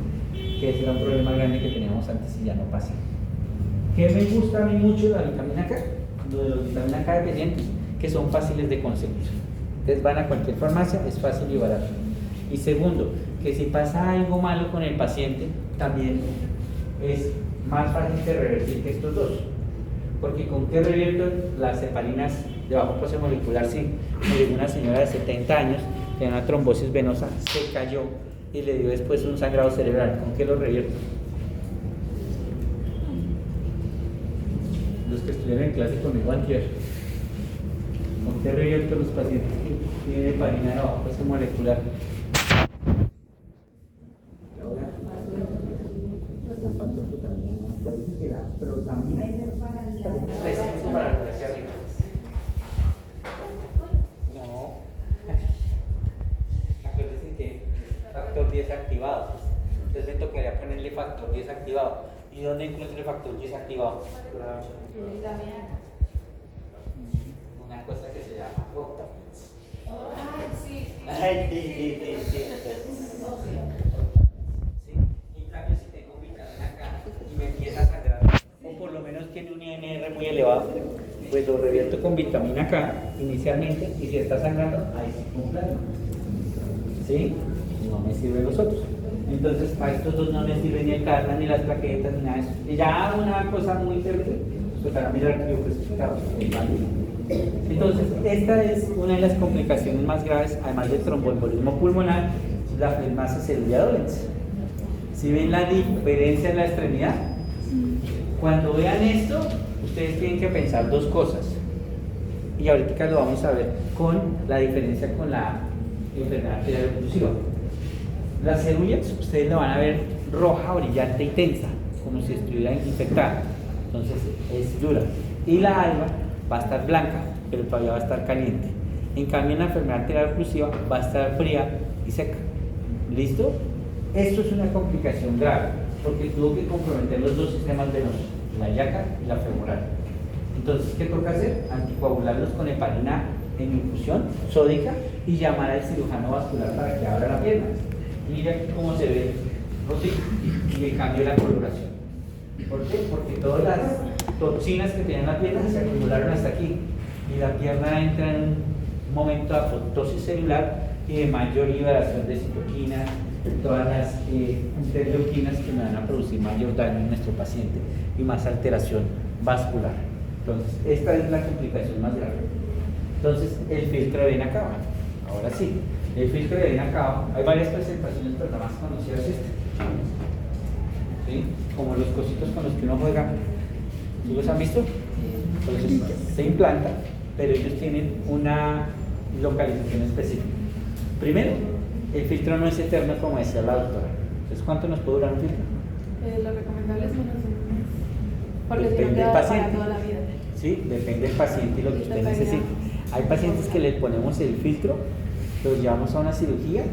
que ese era un problema grande que teníamos antes y ya no pasa. ¿Qué me gusta a mí mucho de la vitamina K? Lo de los vitamina K dependientes, que son fáciles de conseguir. Ustedes van a cualquier farmacia, es fácil y barato. Y segundo, que si pasa algo malo con el paciente, también es más fácil de revertir que estos dos. Porque con qué revierto las heparinas de bajo peso molecular, sí. Me llegó una señora de 70 años, tenía una trombosis venosa, se cayó y le dio después un sangrado cerebral. ¿Con qué lo revierto? Los que estuvieron en clase conmigo antier. ¿Con qué revierto los pacientes que tienen heparina de bajo peso molecular? Pero también no, acuérdense que factor 10 activado, entonces me tocaría ponerle factor 10 activado. ¿Y dónde encuentro el factor 10 activado? Una cosa que se llama Octafex. Ay, sí. En cambio, si tengo vitamina K y me empieza a sangrar, o por lo menos tiene un INR muy elevado, pues lo revierto con vitamina K inicialmente, y si está sangrando, ahí sí cumplan. ¿Sí? No me sirven los otros. Entonces, para estos dos no me sirven ni el carna, ni las plaquetas, ni nada de eso. Y ya una cosa muy terrible, pues para mirar que yo crucificado. Entonces, esta es una de las complicaciones más graves, además del tromboembolismo pulmonar, la flegmasis celular dolens. ¿Sí ven la diferencia en la extremidad? Cuando vean esto, ustedes tienen que pensar dos cosas. Y ahorita lo vamos a ver con la diferencia con la enfermedad arterial oclusiva. Las células, ustedes la van a ver roja, brillante y tensa, como si estuviera infectada. Entonces es dura. Y la alba va a estar blanca, pero todavía va a estar caliente. En cambio, en la enfermedad arterial oclusiva va a estar fría y seca. ¿Listo? Esto es una complicación grave, porque tuvo que comprometer los dos sistemas venosos, la ilíaca y la femoral. Entonces, ¿qué toca hacer? Anticoagularlos con heparina en infusión sódica y llamar al cirujano vascular para que abra la pierna. Mira aquí cómo se ve y el cambio de la coloración. ¿Por qué? Porque todas las toxinas que tenían la pierna se acumularon hasta aquí y la pierna entra en un momento de apoptosis celular y de mayor liberación de citoquinas, todas las interleuquinas que me van a producir mayor daño en nuestro paciente y más alteración vascular. Entonces, esta es la complicación más grave. Entonces, el filtro de vena cava. Ahora sí, el filtro de vena cava, hay varias presentaciones, pero la más conocida es esta. ¿Sí? Como los cositos con los que uno juega. ¿Sí los han visto? Entonces, se implanta, pero ellos tienen una localización específica. Primero, el filtro no es eterno, como decía la doctora. Entonces, ¿cuánto nos puede durar un filtro?
Lo recomendable es menos de un mes. Porque si no
Depende del
queda para
paciente.
toda la vida.
Sí, depende del paciente y lo que usted necesite. Hay pacientes que le ponemos el filtro, los llevamos a una cirugía,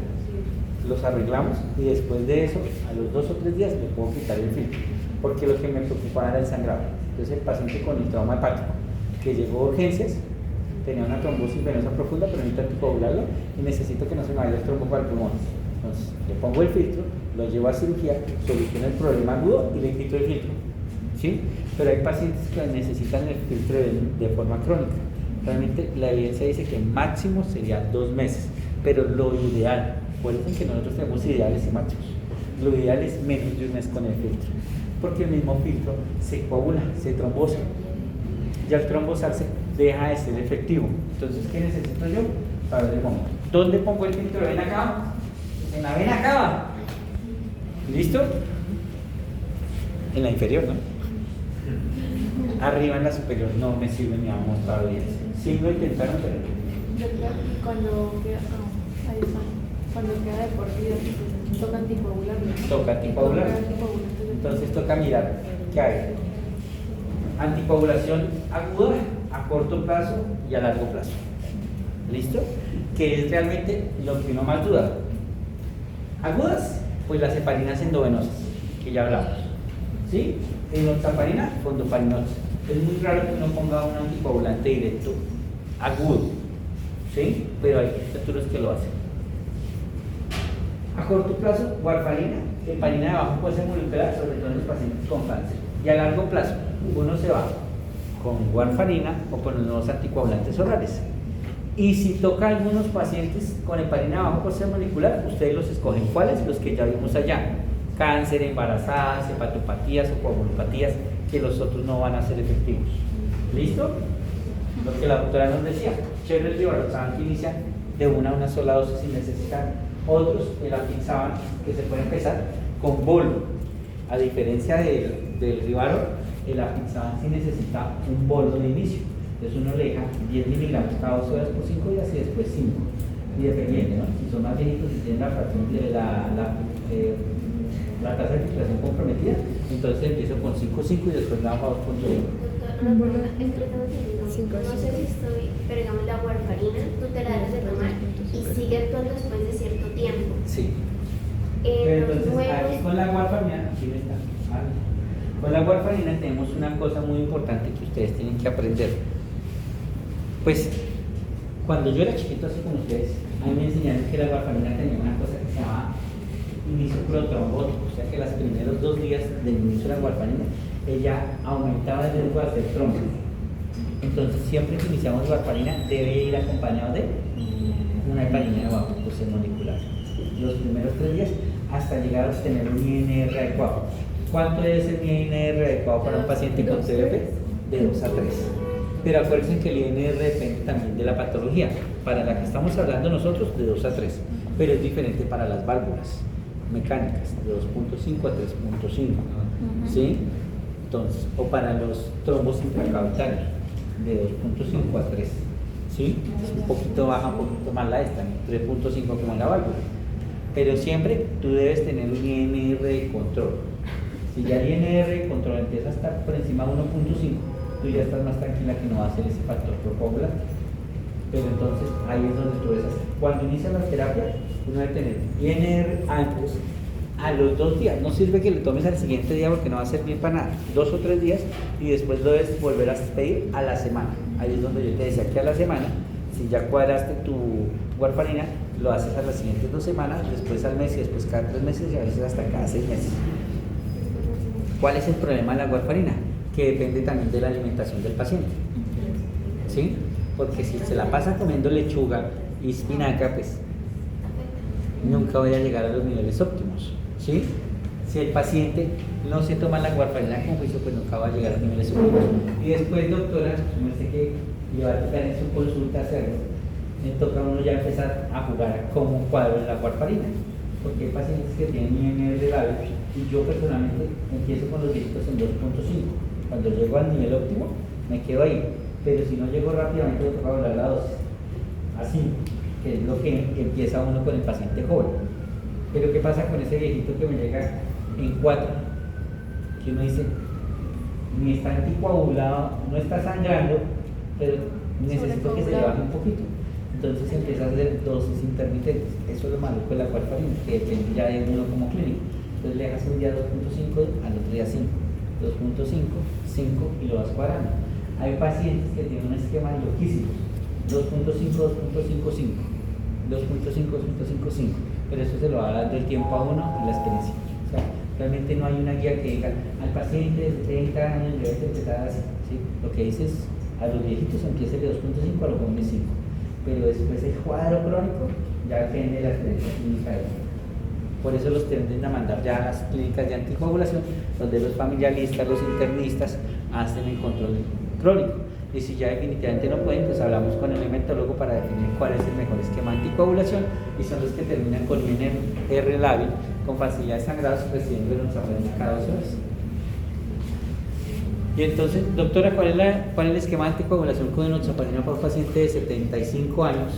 los arreglamos y después de eso, a los 2 o 3 días, le puedo quitar el filtro. Porque lo que me preocupaba era el sangrado. Entonces, el paciente con el trauma hepático, que llegó a urgencias, tenía una trombosis venosa profunda, pero necesito anticoagularlo y necesito que no se me vaya el trombo para el pulmón. Entonces, le pongo el filtro, lo llevo a cirugía, soluciono el problema agudo y le quito el filtro. ¿Sí? Pero hay pacientes que necesitan el filtro de forma crónica. Realmente la evidencia dice que máximo sería 2 meses, pero lo ideal, recuerden que nosotros tenemos ideales y máximos, lo ideal es menos de 1 mes con el filtro, porque el mismo filtro se coagula, se trombosa, y al trombosarse deja de ser efectivo. Entonces, ¿qué necesito yo? Para ver el momento. ¿Dónde pongo el filtro de vena cava? En la vena cava. ¿Listo? En la inferior, ¿no? Arriba en la superior no me sirve ni vamos todavía. Sí lo intentaron, pero
Cuando queda, ahí está. Cuando queda de por vida, toca anticoagularlo.
toca anticoagular. Entonces toca mirar qué hay. Anticoagulación aguda a corto plazo y a largo plazo. ¿Listo? Que es realmente lo que uno más duda. Agudas, pues las heparinas endovenosas, que ya hablamos. ¿Sí? Enoxaparina, fondoparinosa. Es muy raro que uno ponga un anticoagulante directo agudo. ¿Sí? Pero hay estructuras que lo hacen. A corto plazo, warfarina, heparina de bajo coste molecular, sobre todo en los pacientes con cáncer. Y a largo plazo, uno se va con warfarina o con los nuevos anticoagulantes orales. Y si toca a algunos pacientes con heparina de bajo coste molecular, ustedes los escogen. ¿Cuáles? Los que ya vimos allá. Cáncer, embarazadas, hepatopatías o coagulopatías, que los otros no van a ser efectivos. ¿Listo? Lo que la doctora nos decía, chévere el rivaroxaban que inicia de una sola dosis sin necesitar. Otros, el afixaban, que se puede empezar con bolo. A diferencia del rivaro, el afixaban sí necesita un bolo de inicio. Entonces uno le deja 10 miligramos cada 12 horas por 5 días y después 5. Y dependiente, ¿no? Si son más viejitos y tienen la fracción de la tasa de filtración comprometida, entonces empiezo con 5,5 y después la bajo a 2,1.
Doctora, no sé si estoy, pero digamos la warfarina, tú te la debes de tomar y sigue actuando después de cierto tiempo.
Sí. Pero entonces aquí con la warfarina, aquí está. Con la warfarina tenemos una cosa muy importante que ustedes tienen que aprender. Pues cuando yo era chiquito, así como ustedes, a mí me enseñaron que la warfarina tenía una cosa que se llama inicio protrombótico, o sea que los primeros 2 días del inicio de la warfarina, ella aumentaba el riesgo de hacer trombos. Entonces siempre que iniciamos warfarina debe ir acompañado de una heparina de bajo coste molecular. Los primeros 3 días hasta llegar a obtener un INR adecuado. ¿Cuánto es el INR adecuado para un paciente con CVP? De 2 a 3. Pero acuérdense que el INR depende también de la patología. Para la que estamos hablando nosotros, de 2 a 3. Pero es diferente para las válvulas mecánicas, de 2.5 a 3.5. ¿Sí? Entonces, o para los trombos intracaudales, de 2.5 a 3. ¿Sí? Es un poquito baja, un poquito más la esta, 3.5 como en la válvula. Pero siempre tú debes tener un INR de control. Si ya el INR de control empieza a estar por encima de 1.5, tú ya estás más tranquila que no va a ser ese factor procoagulante. Pero entonces ahí es donde tú ves, cuando inicia la terapia, uno debe tener INR antes, a los 2 días. No sirve que le tomes al siguiente día porque no va a servir para nada. 2 o 3 días y después lo debes volver a pedir a la semana. Ahí es donde yo te decía que a la semana, si ya cuadraste tu warfarina, lo haces a las siguientes 2 semanas, después al mes y después cada 3 meses y a veces hasta cada 6 meses. ¿Cuál es el problema de la warfarina? Que depende también de la alimentación del paciente. ¿Sí? Porque si se la pasa comiendo lechuga y espinaca, pues nunca voy a llegar a los niveles óptimos. ¿Sí? Si el paciente no se toma la warfarina con juicio, pues nunca va a llegar a los niveles óptimos. Y después, doctora, no sé qué le va a tocar en su consulta hacerlo, me toca a uno ya empezar a jugar como un cuadro en la warfarina. Porque hay pacientes que tienen INR de labios y yo personalmente empiezo con los dígitos en 2.5. Cuando llego al nivel óptimo, me quedo ahí. Pero si no llego rápidamente, tengo que hablar la dosis. Así, que es lo que empieza uno con el paciente joven. Pero ¿qué pasa con ese viejito que me llega en 4? Que uno dice, ni está anticoagulado, no está sangrando, pero necesito que se le baje un poquito. Entonces empieza a hacer dosis intermitentes. Eso es lo malo con la warfarina, que depende ya de uno como clínico. Entonces le dejas un día 2.5, al otro día 5. 2.5, 5 y lo vas cuadrando. Hay pacientes que tienen un esquema loquísimo. 2.5, 2.5, 5. 2.5, 2.5, 5. Pero eso se lo va dando el tiempo a uno y la experiencia. O sea, realmente no hay una guía que diga al paciente de 30 años debe empezar así. ¿Sí? Lo que dices, a los viejitos empieza de 2.5 a los jóvenes 5. Pero después el cuadro crónico ya depende de la experiencia clínica de uno. Por eso los tienden a mandar ya a las clínicas de anticoagulación, donde los familiaristas, los internistas hacen el control crónico. Y si ya definitivamente no pueden, pues hablamos con el hemetólogo para definir cuál es el mejor esquema de anticoagulación, y son los que terminan con INR lábil, con facilidad de sangrados, recibiendo los enoxaparin cada 2 horas. Y entonces, doctora, ¿cuál es el esquema de anticoagulación con enoxaparin para un paciente de 75 años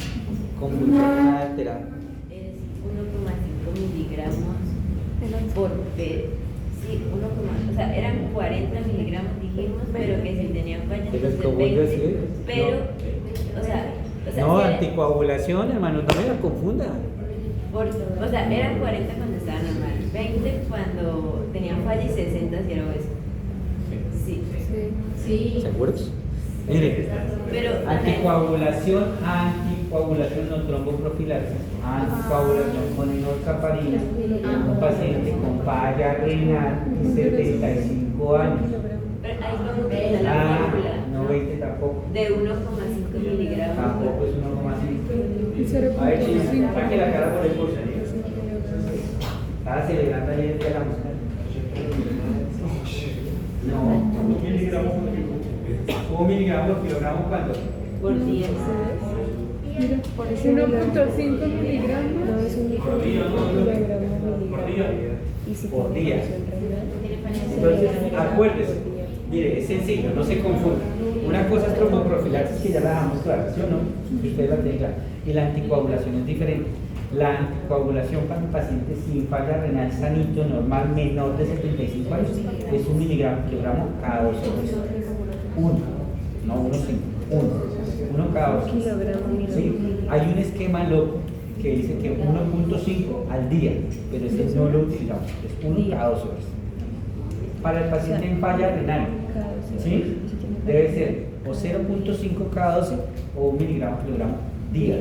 con glutamina alterada?
Es 1,5 miligramos por vez. Sí, 1, o sea, eran 40 miligramos, dijimos, pero que si tenían fallas,
Pero
entonces
¿cómo
20,
decir?
pero, o sea,
No,
si era-
anticoagulación, hermano, no me la confunda.
o sea, eran 40 cuando estaba normal, 20 cuando tenían falla y 60 si era obeso. Sí.
Sí.
Sí.
¿Seguros? Mire,
Pero
anticoagulación, no tromboprofilaxis, anticoagulación con enoxaparina, un paciente con falla renal de 75 años.
Pero ahí vamos a ver la fórmula.
No 20 tampoco.
De 1,5 miligramos.
Tampoco es 1,5. A ver, chicos, saque la cara por el curso. Estaba celebrando ayer el día de la música. No, 1 miligramo por kilogramo, ¿cuándo?
Por día.
Mira,
Por eso
1.5 miligramos.
no es un kilogramo miligramo. Y si
Por
tiene
día.
función renal,
Entonces,
sería
acuérdese, mire, es sencillo, no se confunda. Una cosa es tromboprofilaxis, que ya la dejamos clara, ¿sí o no? Que ustedes la tienen clara. Y la anticoagulación es diferente. La anticoagulación para un paciente sin falla renal sanito, normal, menor de 75 años, es 1 miligramo por kilogramo cada 2 horas. 1, no 1,5, 1 cada 2 horas.
kilogramo
Sí, hay un esquema loco que dice que 1.5 al día, pero ese no lo utilizamos, es 1 cada 2 horas. Para el paciente en falla renal, ¿sí? Debe ser o 0.5 cada 12 o 1 miligramo por kilogramo día.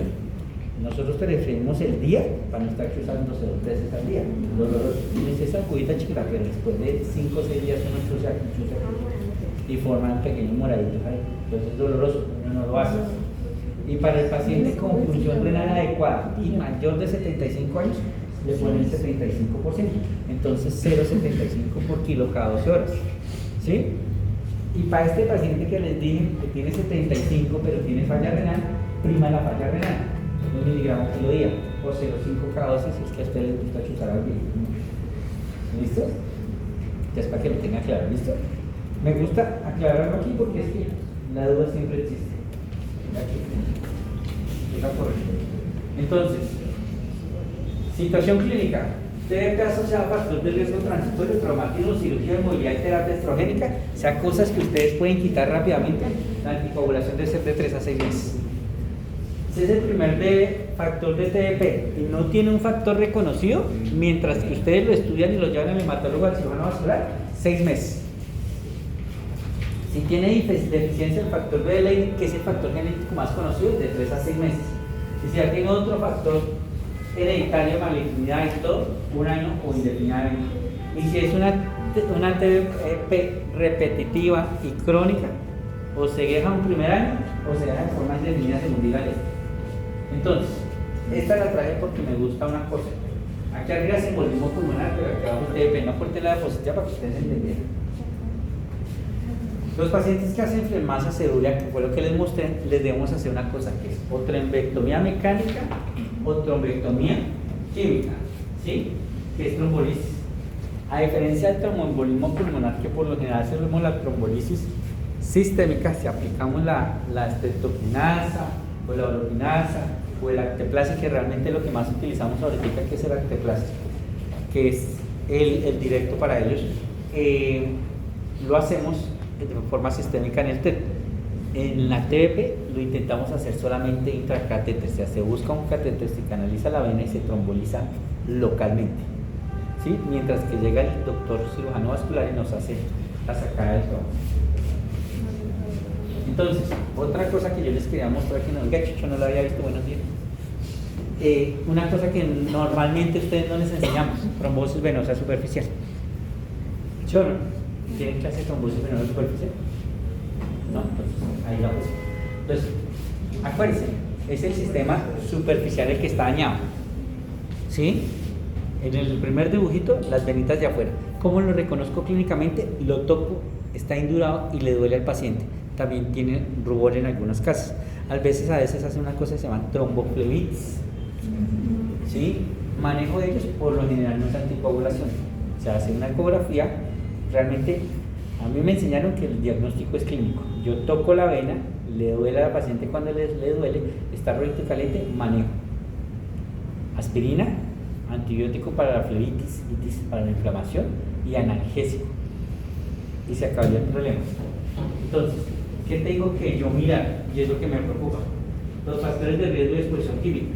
Nosotros preferimos el día para no estar cruzando 2 veces al día. Doloroso. Es esa cubita chiquita, pero después de 5 o 6 días uno cruza y forman pequeños moraditos ahí. Entonces es doloroso, uno no lo hace. Y para el paciente con función renal adecuada y mayor de 75 años, le ponen el 75%. Entonces 0,75 por kilo cada 12 horas. ¿Sí? Y para este paciente que les dije que tiene 75 pero tiene falla renal, prima la falla renal. 1 miligramo kilo día o 0,5 cada 12 si es que a ustedes les gusta chuzar al bien. ¿Listo? Ya es para que lo tenga claro, ¿listo? Me gusta aclararlo aquí porque es que la duda siempre existe. Aquí. Está correcto. Entonces, situación clínica. TDP asociado a factor de riesgo transitorio, traumatismo, cirugía de movilidad y terapia estrogénica, o sea, cosas que ustedes pueden quitar rápidamente. La anticoagulación debe ser de 3 a 6 meses. Si es el primer factor de TDP y no tiene un factor reconocido, mientras que ustedes lo estudian y lo llevan al hematólogo al cirujano vascular, 6 meses. Si tiene deficiencia del factor BLI, que es el factor genético más conocido, de 3 a 6 meses. Y si ya tiene otro factor hereditario, malignidad y todo, 1 año o indefinidamente. Y si es una TDP repetitiva y crónica, o se deja un primer año o se deja de forma indefinida según diga la ley. Entonces, esta la traje porque me gusta una cosa. Aquí arriba es embolismo pulmonar, pero aquí abajo TDP, no corté la diapositiva para que ustedes entendieran. Los pacientes que hacen flemaza cerúlea, que fue lo que les mostré, les debemos hacer una cosa que es o trombectomía mecánica o trombectomía química, ¿sí? Que es trombolisis. A diferencia del tromboembolismo pulmonar, que por lo general hacemos la trombolisis sistémica, si aplicamos la estreptoquinasa o la oroquinasa o el arteplase, que realmente es lo que más utilizamos ahorita, que es el arteplase, que es el directo para ellos, lo hacemos de forma sistémica en el TET. En la TDP lo intentamos hacer solamente intracatéter, o sea, se busca un catéter, se canaliza la vena y se tromboliza localmente, ¿sí? Mientras que llega el doctor cirujano vascular y nos hace la sacada del trombo. Entonces, otra cosa que yo les quería mostrar, que no, oiga, Chucho no lo había visto, buenos días. Una cosa que normalmente ustedes no les enseñamos, trombosis venosa superficial. ¿Sí o no? ¿Tienen clase de trombosis venosa superficial? No, entonces ahí la puse. Entonces, acuérdense, es el sistema superficial el que está dañado. ¿Sí? En el primer dibujito, las venitas de afuera. ¿Cómo lo reconozco clínicamente? Lo toco, está indurado y le duele al paciente. También tiene rubor en algunas casas. A veces hace una cosa que se llama tromboflebitis. ¿Sí? Manejo de ellos por lo general no es anticoagulación. Se hace una ecografía. Realmente a mí me enseñaron que el diagnóstico es clínico. Yo toco la vena, le duele a la paciente cuando le duele, está rojito y caliente, manejo. Aspirina, antibiótico para la flebitis, itis para la inflamación y analgésico. Y se acabaría el problema. Entonces, ¿qué tengo que yo mirar? Y es lo que me preocupa. Los factores de riesgo de exposición química.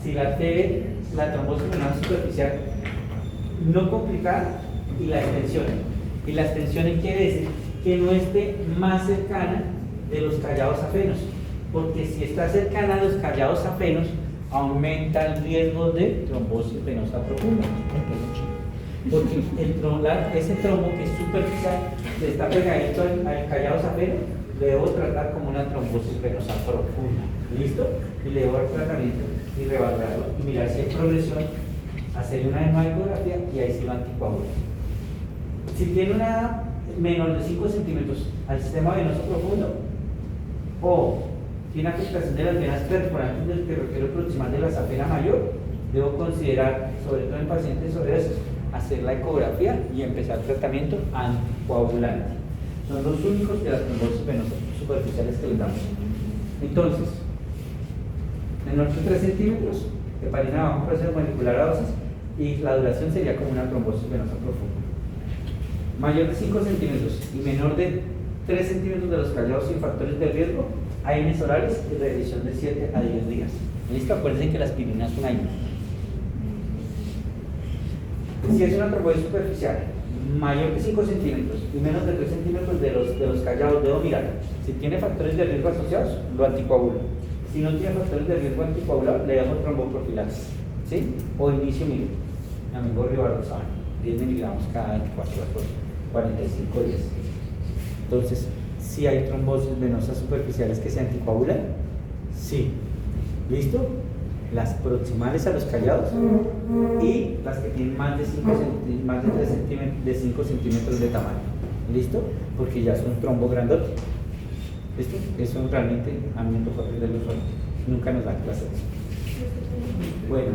Si la TV, la trombosis venosa superficial no complicada y la extensión. Y la extensión quiere decir que no esté más cercana de los callados afenos, porque si está cercana a los callados afenos, aumenta el riesgo de trombosis venosa profunda. Porque ese trombo que es superficial, que está pegadito al callado afeno, le debo tratar como una trombosis venosa profunda. ¿Listo? Y le debo dar tratamiento y revalorarlo y mirar si hay progresión, hacer una hematografía y ahí sí lo anticoagula. Si tiene una menor de 5 centímetros al sistema venoso profundo o tiene afectación de las venas perforantes del terrorquero proximal de la safena mayor, debo considerar, sobre todo en pacientes obesos, hacer la ecografía y empezar tratamiento anticoagulante. Son los únicos de las trombosis venosas superficiales que les damos. Entonces, menor que 3 centímetros, heparina bajo proceso molecular a dosis y la duración sería como una trombosis venosa profunda. Mayor de 5 centímetros y menor de 3 centímetros de los callados sin factores de riesgo, AINES orales y revisión de 7 a 10 días. ¿Listo? Acuérdense que la aspirina es un AINE. Si es una trombosis superficial mayor de 5 centímetros y menos de 3 centímetros de los callados, debo mirar. Si tiene factores de riesgo asociados, lo anticoagulo. Si no tiene factores de riesgo anticoagulado, le dejo tromboprofilaxis, ¿sí? O inicio mi amigo rivaroxabana, 10 miligramos cada 24 horas por 45 días. Entonces, si hay trombosis venosas superficiales que se anticoagulan, sí. ¿Listo? Las proximales a los callados y las que tienen más de 5 centímetros de tamaño. ¿Listo? Porque ya son trombo grandote. ¿Listo? Eso realmente a mí me tocó aprenderlo solo. Nunca nos dan clases. Bueno.